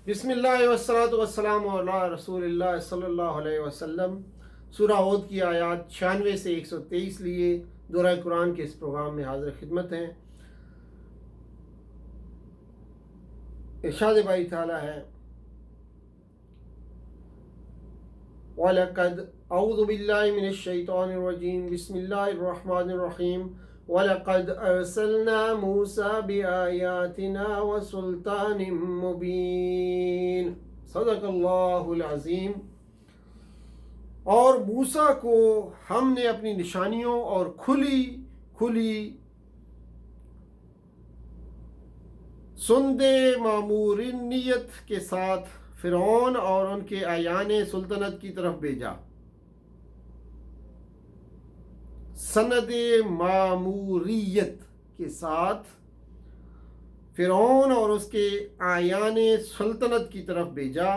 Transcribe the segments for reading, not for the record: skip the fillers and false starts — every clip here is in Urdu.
بسم اللہ والصلاۃ والسلام علی رسول اللہ صلی اللہ علیہ وسلم۔ سورہ ہود کی آیات 96 سے 123 لیے دورہ قرآن کے اس پروگرام میں حاضر خدمت ہیں۔ ارشاد باری تعالیٰ ہے وَلَقَدْ اعوذ باللہ من الشیطان الرجیم بسم اللہ الرحمن الرحیم وَلَقَدْ أَرْسَلْنَا مُوسَى بِآيَاتِنَا وَسُلْطَانٍ مُبِينٍ صدق اللہ العظیم۔ اور موسیٰ کو ہم نے اپنی نشانیوں اور کھلی سند مامورینیت کے ساتھ فرعون اور ان کے اعیان سلطنت کی طرف بھیجا۔ سند ماموریت کے ساتھ فرعون اور اس کے اعیان سلطنت کی طرف بھیجا،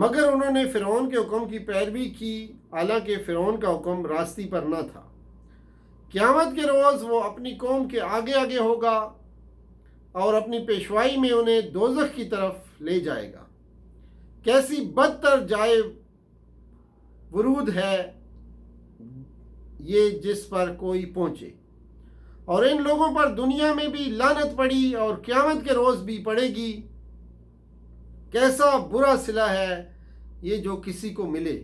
مگر انہوں نے فرعون کے حکم کی پیروی کی، حالانکہ فرعون کا حکم راستی پر نہ تھا۔ قیامت کے روز وہ اپنی قوم کے آگے آگے ہوگا اور اپنی پیشوائی میں انہیں دوزخ کی طرف لے جائے گا۔ کیسی بدتر جائے ورود ہے یہ جس پر کوئی پہنچے، اور ان لوگوں پر دنیا میں بھی لعنت پڑی اور قیامت کے روز بھی پڑے گی۔ کیسا برا صلہ ہے یہ جو کسی کو ملے۔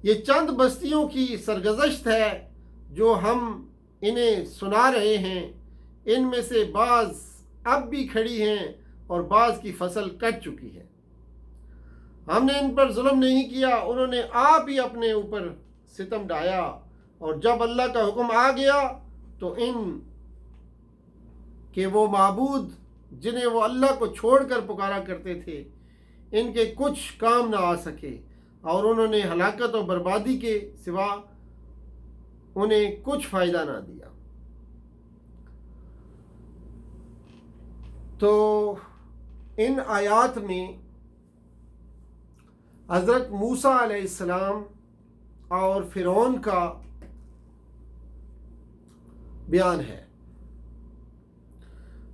یہ چند بستیوں کی سرگزشت ہے جو ہم انہیں سنا رہے ہیں، ان میں سے بعض اب بھی کھڑی ہیں اور بعض کی فصل کٹ چکی ہے۔ ہم نے ان پر ظلم نہیں کیا، انہوں نے آپ ہی اپنے اوپر ستم ڈھایا، اور جب اللہ کا حکم آ گیا تو ان کے وہ معبود جنہیں وہ اللہ کو چھوڑ کر پکارا کرتے تھے، ان کے کچھ کام نہ آ سکے، اور انہوں نے ہلاکت اور بربادی کے سوا انہیں کچھ فائدہ نہ دیا۔ تو ان آیات میں حضرت موسیٰ علیہ السلام اور فرعون کا بیان ہے۔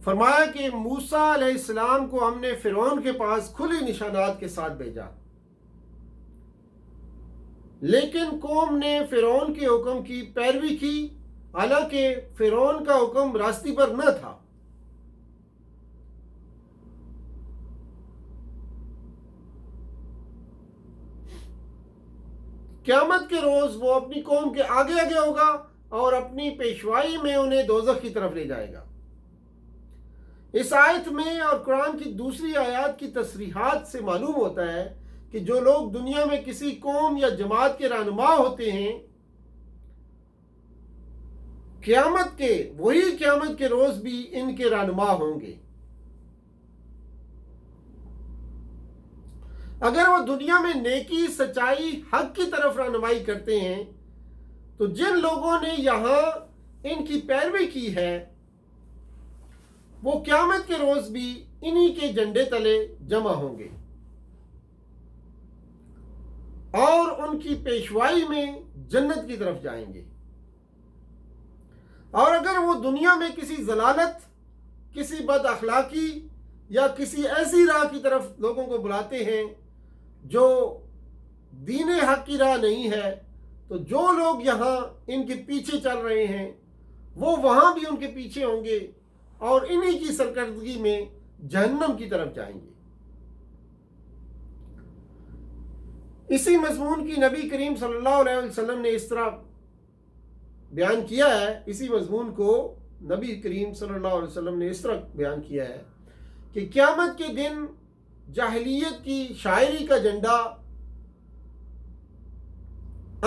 فرمایا کہ موسیٰ علیہ السلام کو ہم نے فرعون کے پاس کھلے نشانات کے ساتھ بھیجا، لیکن قوم نے فرعون کے حکم کی پیروی کی، حالانکہ فرعون کا حکم راستی پر نہ تھا۔ قیامت کے روز وہ اپنی قوم کے آگے آگے ہوگا اور اپنی پیشوائی میں انہیں دوزخ کی طرف لے جائے گا۔ اس آیت میں اور قرآن کی دوسری آیات کی تصریحات سے معلوم ہوتا ہے کہ جو لوگ دنیا میں کسی قوم یا جماعت کے رہنما ہوتے ہیں، وہی قیامت کے روز بھی ان کے رہنما ہوں گے۔ اگر وہ دنیا میں نیکی، سچائی، حق کی طرف رہنمائی کرتے ہیں تو جن لوگوں نے یہاں ان کی پیروی کی ہے وہ قیامت کے روز بھی انہی کے جھنڈے تلے جمع ہوں گے اور ان کی پیشوائی میں جنت کی طرف جائیں گے۔ اور اگر وہ دنیا میں کسی ضلالت، کسی بد اخلاقی یا کسی ایسی راہ کی طرف لوگوں کو بلاتے ہیں جو دین حق کی راہ نہیں ہے، تو جو لوگ یہاں ان کے پیچھے چل رہے ہیں وہ وہاں بھی ان کے پیچھے ہوں گے اور انہی کی سرکردگی میں جہنم کی طرف جائیں گے۔ اسی مضمون کی نبی کریم صلی اللہ علیہ وسلم نے اس طرح بیان کیا ہے، اسی مضمون کو نبی کریم صلی اللہ علیہ وسلم نے اس طرح بیان کیا ہے کہ قیامت کے دن جاہلیت کی شاعری کا جھنڈا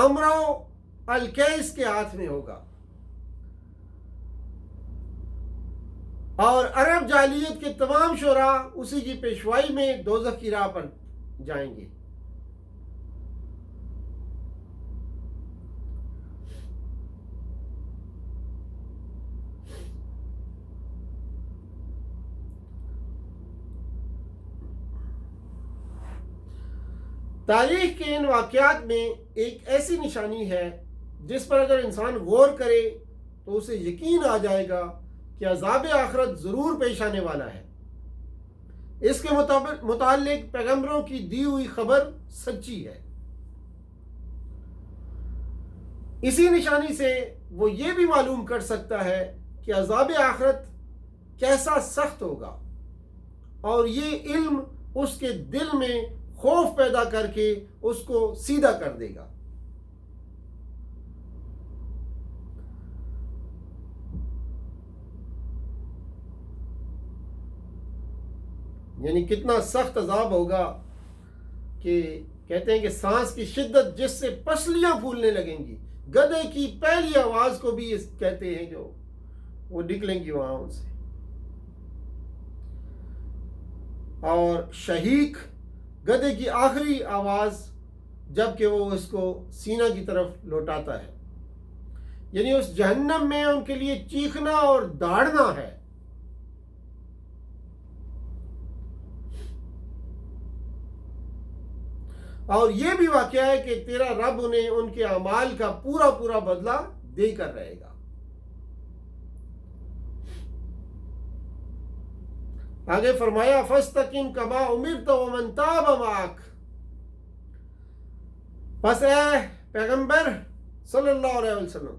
امرو القیس کے ہاتھ میں ہوگا، اور عرب جاہلیت کے تمام شعراء اسی کی پیشوائی میں دوزخ کی راہ پر جائیں گے۔ تاریخ کے ان واقعات میں ایک ایسی نشانی ہے جس پر اگر انسان غور کرے تو اسے یقین آ جائے گا کہ عذاب آخرت ضرور پیش آنے والا ہے۔ اس کے متعلق پیغمبروں کی دی ہوئی خبر سچی ہے۔ اسی نشانی سے وہ یہ بھی معلوم کر سکتا ہے کہ عذاب آخرت کیسا سخت ہوگا، اور یہ علم اس کے دل میں خوف پیدا کر کے اس کو سیدھا کر دے گا۔ یعنی کتنا سخت عذاب ہوگا کہ کہتے ہیں کہ سانس کی شدت جس سے پسلیاں پھولنے لگیں گی، گدھے کی پہلی آواز کو بھی کہتے ہیں جو وہ نکلیں گی وہاں ان سے، اور شہیق گدھے کی آخری آواز جب کہ وہ اس کو سینہ کی طرف لوٹاتا ہے۔ یعنی اس جہنم میں ان کے لیے چیخنا اور داڑنا ہے۔ اور یہ بھی واقعہ ہے کہ تیرا رب انہیں ان کے اعمال کا پورا پورا بدلہ دے کر رہے گا۔ آگے فرمایا فَاسْتَقِمْ كَمَا أُمِرْتَ وَمَنْ تَابَ مَعَكَ، پس اے پیغمبر صلی اللہ علیہ وسلم،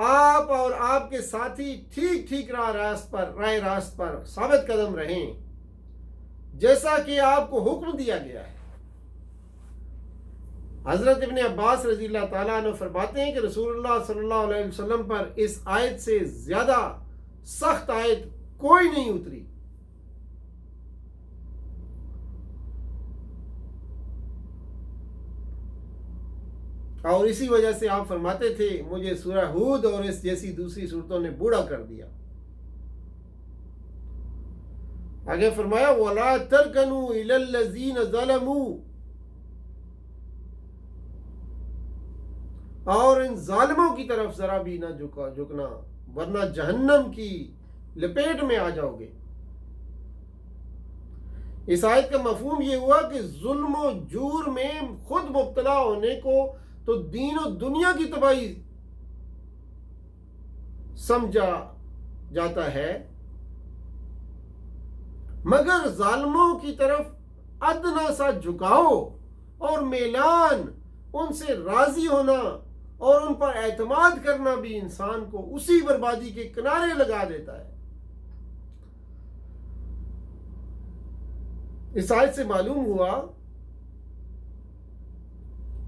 آپ اور آپ کے ساتھی ٹھیک ٹھیک راہ راست پر ثابت قدم رہیں جیسا کہ آپ کو حکم دیا گیا ہے۔ حضرت ابن عباس رضی اللہ تعالیٰ عنہ فرماتے ہیں کہ رسول اللہ صلی اللہ علیہ وسلم پر اس آیت سے زیادہ سخت آیت کوئی نہیں اتری۔ اور اسی وجہ سے آپ فرماتے تھے مجھے سورہ ہود اور اس جیسی دوسری صورتوں نے بوڑھا کر دیا۔ آگے فرمایا وَلَا تَرْكَنُوا إِلَى الَّذِينَ ظَلَمُوا، اور ان ظالموں کی طرف ذرا بھی نہ جھکنا ورنہ جہنم کی لپیٹ میں آ جاؤ گے۔ اس آیت کا مفہوم یہ ہوا کہ ظلم و جور میں خود مبتلا ہونے کو تو دین و دنیا کی تباہی سمجھا جاتا ہے، مگر ظالموں کی طرف ادنا سا جھکاؤ اور میلان، ان سے راضی ہونا اور ان پر اعتماد کرنا بھی انسان کو اسی بربادی کے کنارے لگا دیتا ہے۔ اس آیت سے معلوم ہوا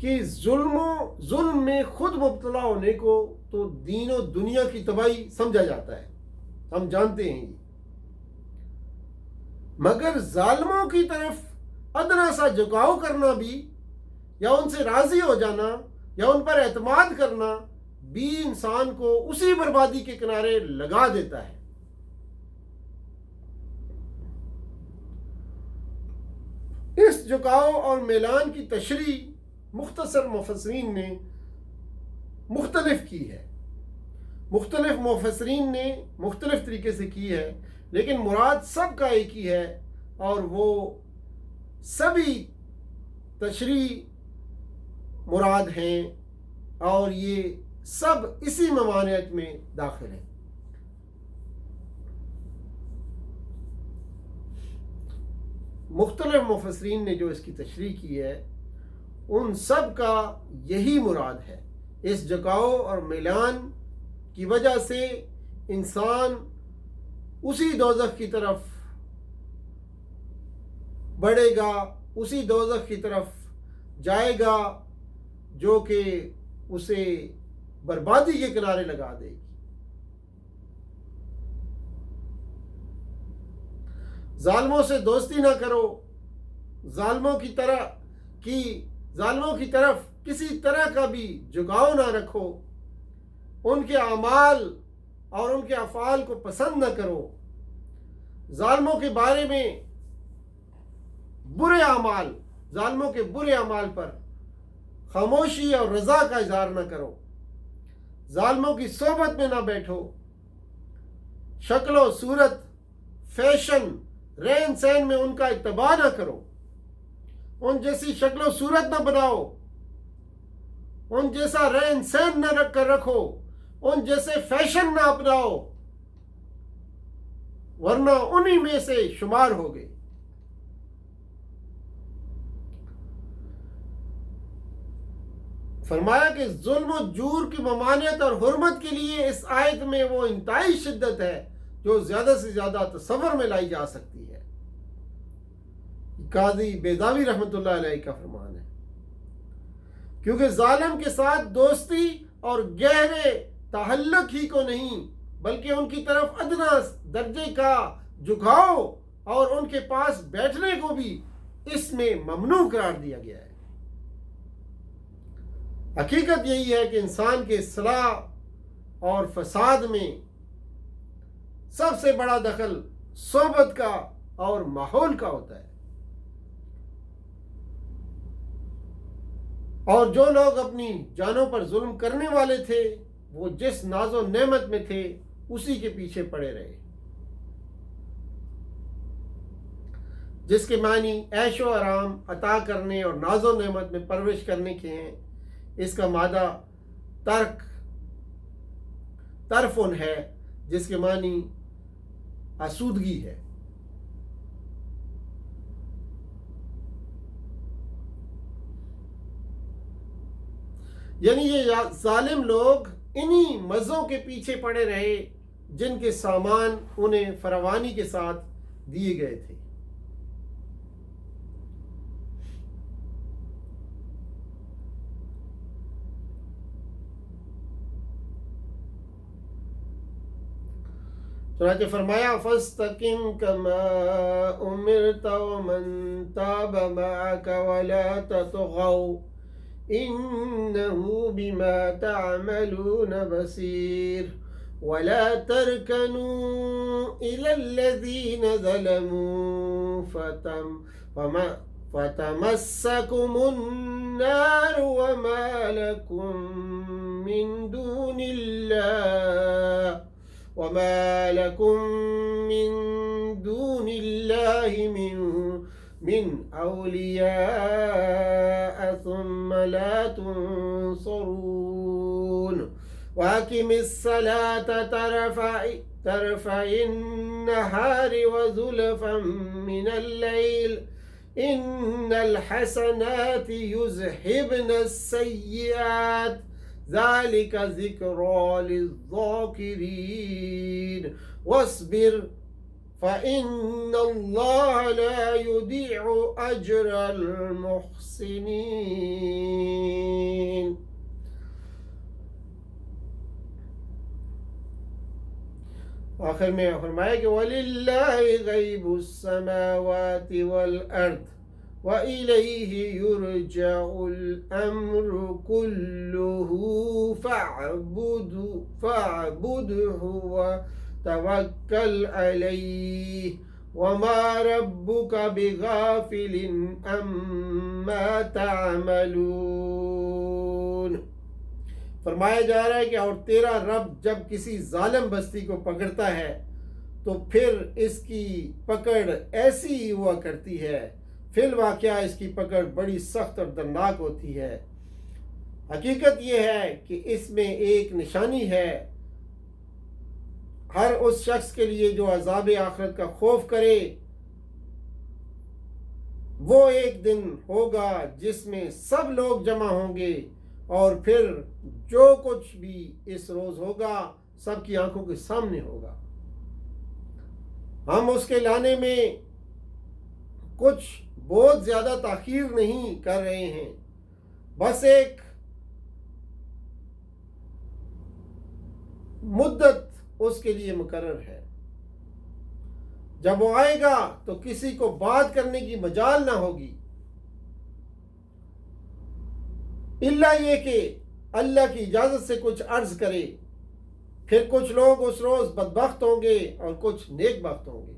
کہ ظلم میں خود مبتلا ہونے کو تو دین و دنیا کی تباہی سمجھا جاتا ہے، ہم جانتے ہیں یہ، مگر ظالموں کی طرف ادنا سا جھکاؤ کرنا بھی، یا ان سے راضی ہو جانا یا ان پر اعتماد کرنا بھی انسان کو اسی بربادی کے کنارے لگا دیتا ہے۔ اس جھکاؤ اور میلان کی تشریح مختصر مفسرین نے مختلف کی ہے، مختلف مفسرین نے مختلف طریقے سے کی ہے، لیکن مراد سب کا ایک ہی ہے، اور وہ سبھی تشریح مراد ہیں، اور یہ سب اسی ممانعت میں داخل ہیں۔ مختلف مفسرین نے جو اس کی تشریح کی ہے ان سب کا یہی مراد ہے۔ اس جھکاؤ اور میلان کی وجہ سے انسان اسی دوزخ کی طرف بڑھے گا، اسی دوزخ کی طرف جائے گا جو کہ اسے بربادی کے کنارے لگا دے گی۔ ظالموں سے دوستی نہ کرو، ظالموں کی طرف کسی طرح کا بھی جھکاؤ نہ رکھو، ان کے اعمال اور ان کے افعال کو پسند نہ کرو، ظالموں کے بارے میں ظالموں کے برے اعمال پر خاموشی اور رضا کا اظہار نہ کرو، ظالموں کی صحبت میں نہ بیٹھو، شکل و صورت، فیشن، رہن سہن میں ان کا اتباع نہ کرو، ان جیسی شکل و صورت نہ بناؤ، ان جیسا رہن سہن نہ رکھ کر رکھو، ان جیسے فیشن نہ اپناؤ، ورنہ انہی میں سے شمار ہوگے۔ فرمایا کہ ظلم و جور کی ممانعت اور حرمت کے لیے اس آیت میں وہ انتہائی شدت ہے جو زیادہ سے زیادہ تصور میں لائی جا سکتی ہے۔ قاضی بیضاوی رحمۃ اللہ علیہ کا فرمان ہے، کیونکہ ظالم کے ساتھ دوستی اور گہرے تعلق ہی کو نہیں بلکہ ان کی طرف ادنا درجے کا جھکاؤ اور ان کے پاس بیٹھنے کو بھی اس میں ممنوع قرار دیا گیا ہے۔ حقیقت یہی ہے کہ انسان کے اصلاح اور فساد میں سب سے بڑا دخل صحبت کا اور ماحول کا ہوتا ہے، اور جو لوگ اپنی جانوں پر ظلم کرنے والے تھے وہ جس ناز و نعمت میں تھے اسی کے پیچھے پڑے رہے، جس کے معنی عیش و آرام عطا کرنے اور ناز و نعمت میں پرورش کرنے کے ہیں۔ اس کا مادہ طرفن ہے جس کے معنی آسودگی ہے۔ یعنی یہ ظالم لوگ انہی مزوں کے پیچھے پڑے رہے جن کے سامان انہیں فراوانی کے ساتھ دیے گئے تھے۔ چنانچہ فرمایا فَاسْتَقِمْ كَمَا أُمِرْتَ وَمَنْ تَابَ مَعَكَ وَلَا تَطْغَوْا إِنَّهُ بِمَا تَعْمَلُونَ بَصِيرٌ وَلَا تَرْكَنُوا إِلَى الَّذِينَ ظَلَمُوا فَتَمَسَّكُمُ النَّارُ وَمَا لَكُم من دون الله من أولياء ثم لا تنصرون وأقم الصلاة طرفي النهار وزلفا من الليل إن الحسنات يذهبن السيئات ذلك ذكرى للذاكرين واصبر فإن الله لا يضيع أجر المحسنين۔ آخر میں فرمایا کہ وَلِلَّهِ غَيْبُ السَّمَاوَاتِ وَالْأَرْضِ وَإِلَيْهِ يُرْجَعُ الْأَمْرُ كُلُّهُ فَاعْبُدْهُ وَتَوَكَّلْ عَلَيْهِ وَمَا رَبُّكَ بِغَافِلٍ عَمَّا تَعْمَلُونَ۔ فرمایا جا رہا ہے کہ اور تیرا رب جب کسی ظالم بستی کو پکڑتا ہے تو پھر اس کی پکڑ ایسی ہی ہوا کرتی ہے، فی الواقعہ اس کی پکڑ بڑی سخت اور دردناک ہوتی ہے۔ حقیقت یہ ہے کہ اس میں ایک نشانی ہے ہر اس شخص کے لیے جو عذاب آخرت کا خوف کرے۔ وہ ایک دن ہوگا جس میں سب لوگ جمع ہوں گے اور پھر جو کچھ بھی اس روز ہوگا سب کی آنکھوں کے سامنے ہوگا۔ ہم اس کے لانے میں کچھ بہت زیادہ تاخیر نہیں کر رہے ہیں، بس ایک مدت اس کے لیے مقرر ہے۔ جب وہ آئے گا تو کسی کو بات کرنے کی مجال نہ ہوگی الا یہ کہ اللہ کی اجازت سے کچھ عرض کرے۔ پھر کچھ لوگ اس روز بدبخت ہوں گے اور کچھ نیک بخت ہوں گے۔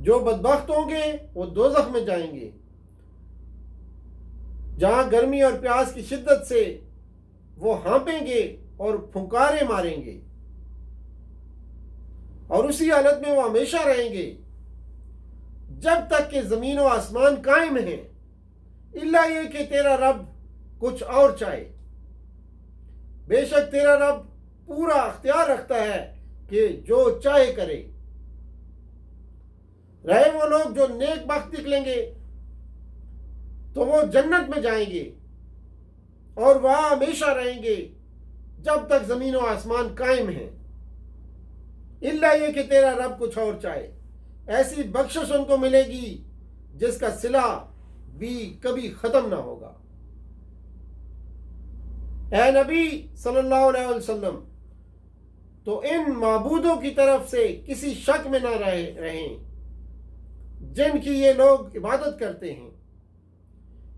جو بدبخت ہوں گے وہ دوزخ میں جائیں گے جہاں گرمی اور پیاس کی شدت سے وہ ہانپیں گے اور پھنکارے ماریں گے اور اسی حالت میں وہ ہمیشہ رہیں گے جب تک کہ زمین و آسمان قائم ہیں، الا یہ کہ تیرا رب کچھ اور چاہے۔ بے شک تیرا رب پورا اختیار رکھتا ہے کہ جو چاہے کرے۔ رہے وہ لوگ جو نیک بخت نکلیں گے تو وہ جنت میں جائیں گے اور وہاں ہمیشہ رہیں گے جب تک زمین و آسمان قائم ہیں، الا یہ کہ تیرا رب کچھ اور چاہے۔ ایسی بخشش ان کو ملے گی جس کا صلہ بھی کبھی ختم نہ ہوگا۔ اے نبی صلی اللہ علیہ وسلم، تو ان معبودوں کی طرف سے کسی شک میں نہ رہیں جن کی یہ لوگ عبادت کرتے ہیں،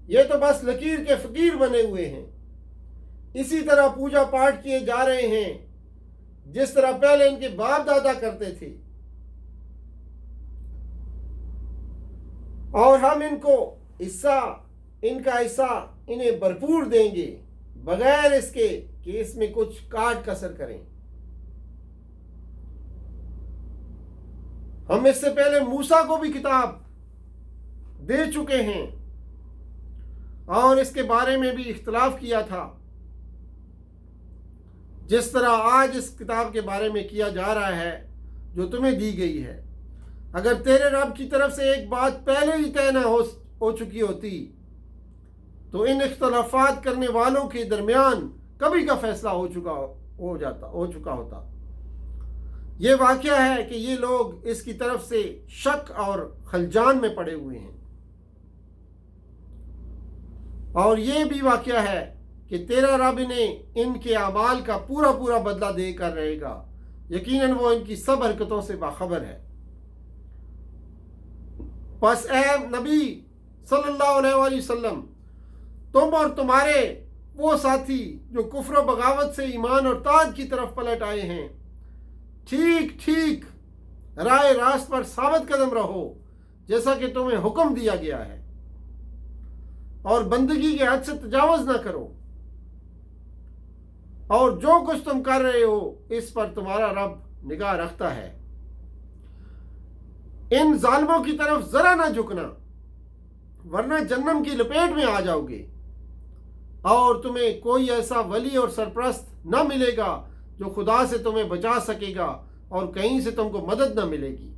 یہ تو بس لکیر کے فقیر بنے ہوئے ہیں، اسی طرح پوجا پاٹ کیے جا رہے ہیں جس طرح پہلے ان کے باپ دادا کرتے تھے، اور ہم ان کا حصہ انہیں بھرپور دیں گے بغیر اس کے کہ اس میں کچھ کاٹ کسر کریں۔ ہم اس سے پہلے موسیٰ کو بھی کتاب دے چکے ہیں اور اس کے بارے میں بھی اختلاف کیا تھا، جس طرح آج اس کتاب کے بارے میں کیا جا رہا ہے جو تمہیں دی گئی ہے۔ اگر تیرے رب کی طرف سے ایک بات پہلے ہی طے نہ ہو چکی ہوتی تو ان اختلافات کرنے والوں کے درمیان کبھی کا فیصلہ ہو چکا ہوتا۔ یہ واقعہ ہے کہ یہ لوگ اس کی طرف سے شک اور خلجان میں پڑے ہوئے ہیں، اور یہ بھی واقعہ ہے کہ تیرا رب انہیں ان کے اعمال کا پورا پورا بدلہ دے کر رہے گا، یقیناً وہ ان کی سب حرکتوں سے باخبر ہے۔ پس اے نبی صلی اللہ علیہ وآلہ وسلم، تم اور تمہارے وہ ساتھی جو کفر و بغاوت سے ایمان اور طاعت کی طرف پلٹ آئے ہیں، ٹھیک ٹھیک راہ راست پر ثابت قدم رہو جیسا کہ تمہیں حکم دیا گیا ہے، اور بندگی کے حد سے تجاوز نہ کرو، اور جو کچھ تم کر رہے ہو اس پر تمہارا رب نگاہ رکھتا ہے۔ ان ظالموں کی طرف ذرا نہ جھکنا ورنہ جہنم کی لپیٹ میں آ جاؤ گے، اور تمہیں کوئی ایسا ولی اور سرپرست نہ ملے گا جو خدا سے تمہیں بچا سکے گا، اور کہیں سے تم کو مدد نہ ملے گی۔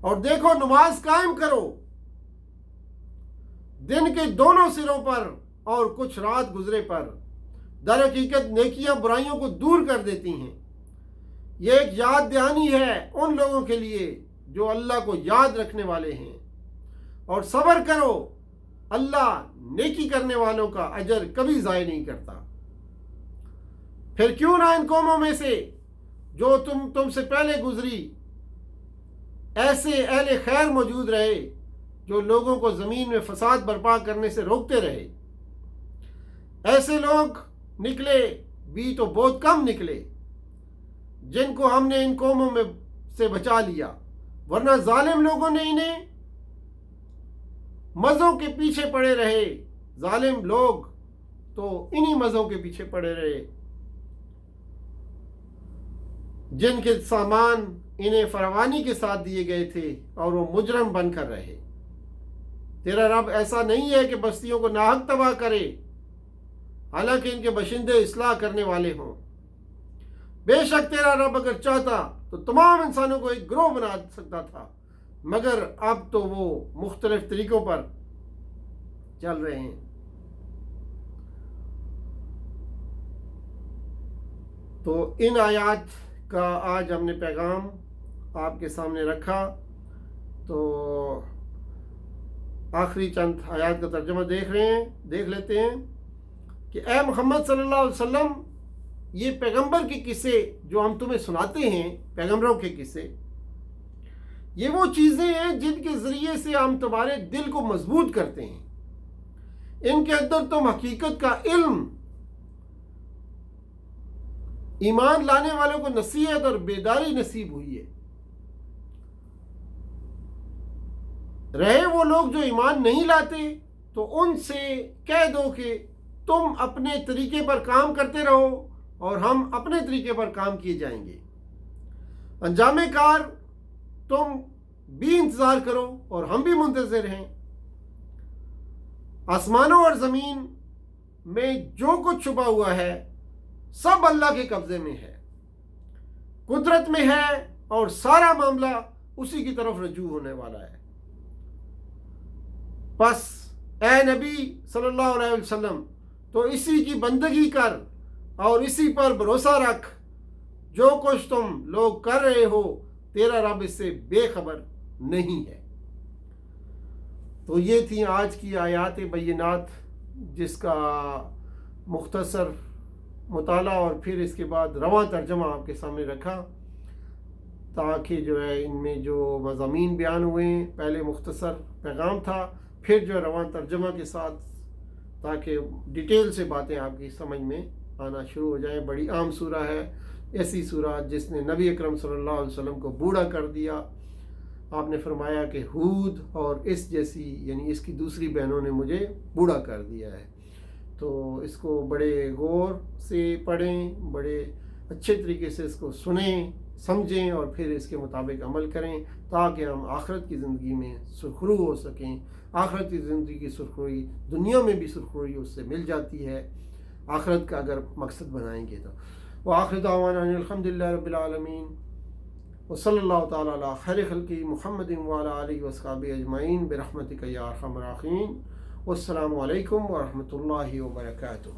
اور دیکھو، نماز قائم کرو دن کے دونوں سروں پر اور کچھ رات گزرے پر، در حقیقت نیکیاں برائیوں کو دور کر دیتی ہیں۔ یہ ایک یاد دہانی ہے ان لوگوں کے لیے جو اللہ کو یاد رکھنے والے ہیں، اور صبر کرو، اللہ نیکی کرنے والوں کا اجر کبھی ضائع نہیں کرتا۔ پھر کیوں نہ ان قوموں میں سے جو تم سے پہلے گزری ایسے اہل خیر موجود رہے جو لوگوں کو زمین میں فساد برپا کرنے سے روکتے رہے۔ ایسے لوگ نکلے بھی تو بہت کم نکلے جن کو ہم نے ان قوموں میں سے بچا لیا، ورنہ ظالم لوگوں نے انہیں مزوں کے پیچھے پڑے رہے، ظالم لوگ تو انہی مزوں کے پیچھے پڑے رہے جن کے سامان انہیں فراوانی کے ساتھ دیے گئے تھے، اور وہ مجرم بن کر رہے۔ تیرا رب ایسا نہیں ہے کہ بستیوں کو ناحق تباہ کرے، حالانکہ ان کے باشندے اصلاح کرنے والے ہوں۔ بے شک تیرا رب اگر چاہتا تو تمام انسانوں کو ایک گروہ بنا سکتا تھا، مگر اب تو وہ مختلف طریقوں پر چل رہے ہیں۔ تو ان آیات کا آج ہم نے پیغام آپ کے سامنے رکھا۔ تو آخری چند آیات کا ترجمہ دیکھ لیتے ہیں کہ اے محمد صلی اللہ علیہ وسلم، یہ پیغمبر کے قصے جو ہم تمہیں سناتے ہیں، پیغمبروں کے قصے، یہ وہ چیزیں ہیں جن کے ذریعے سے ہم تمہارے دل کو مضبوط کرتے ہیں۔ ان کے اندر تم حقیقت کا علم، ایمان لانے والوں کو نصیحت اور بیداری نصیب ہوئی ہے۔ رہے وہ لوگ جو ایمان نہیں لاتے تو ان سے کہہ دو کہ تم اپنے طریقے پر کام کرتے رہو اور ہم اپنے طریقے پر کام کیے جائیں گے۔ انجام کار تم بھی انتظار کرو اور ہم بھی منتظر ہیں۔ آسمانوں اور زمین میں جو کچھ چھپا ہوا ہے سب اللہ کے قبضے میں ہے، قدرت میں ہے، اور سارا معاملہ اسی کی طرف رجوع ہونے والا ہے۔ بس اے نبی صلی اللہ علیہ وسلم تو اسی کی بندگی کر اور اسی پر بھروسہ رکھ، جو کچھ تم لوگ کر رہے ہو تیرا رب اس سے بے خبر نہیں ہے۔ تو یہ تھیں آج کی آیات بینات، جس کا مختصر مطالعہ اور پھر اس کے بعد رواں ترجمہ آپ کے سامنے رکھا، تاکہ جو ہے ان میں جو مضامین بیان ہوئے ہیں، پہلے مختصر پیغام تھا، پھر جو رواں ترجمہ کے ساتھ، تاکہ ڈیٹیل سے باتیں آپ کی سمجھ میں آنا شروع ہو جائیں۔ بڑی عام سورہ ہے، ایسی سورہ جس نے نبی اکرم صلی اللہ علیہ وسلم کو بوڑھا کر دیا۔ آپ نے فرمایا کہ ہود اور اس جیسی، یعنی اس کی دوسری بہنوں نے مجھے بوڑھا کر دیا ہے۔ تو اس کو بڑے غور سے پڑھیں، بڑے اچھے طریقے سے اس کو سنیں، سمجھیں اور پھر اس کے مطابق عمل کریں، تاکہ ہم آخرت کی زندگی میں سرخرو ہو سکیں۔ آخرت کی زندگی کی سرخروئی دنیا میں بھی سرخروئی اس سے مل جاتی ہے، آخرت کا اگر مقصد بنائیں گے تو۔ وآخر دعوانا ان الحمدللہ رب العالمین، وصلی اللہ تعالیٰ علی خیر خلقہ محمد وعلی آلہ وصحبہ اجمعین برحمتک یا ارحم الراحمین۔ والسلام علیکم ورحمۃ اللہ وبرکاتہ۔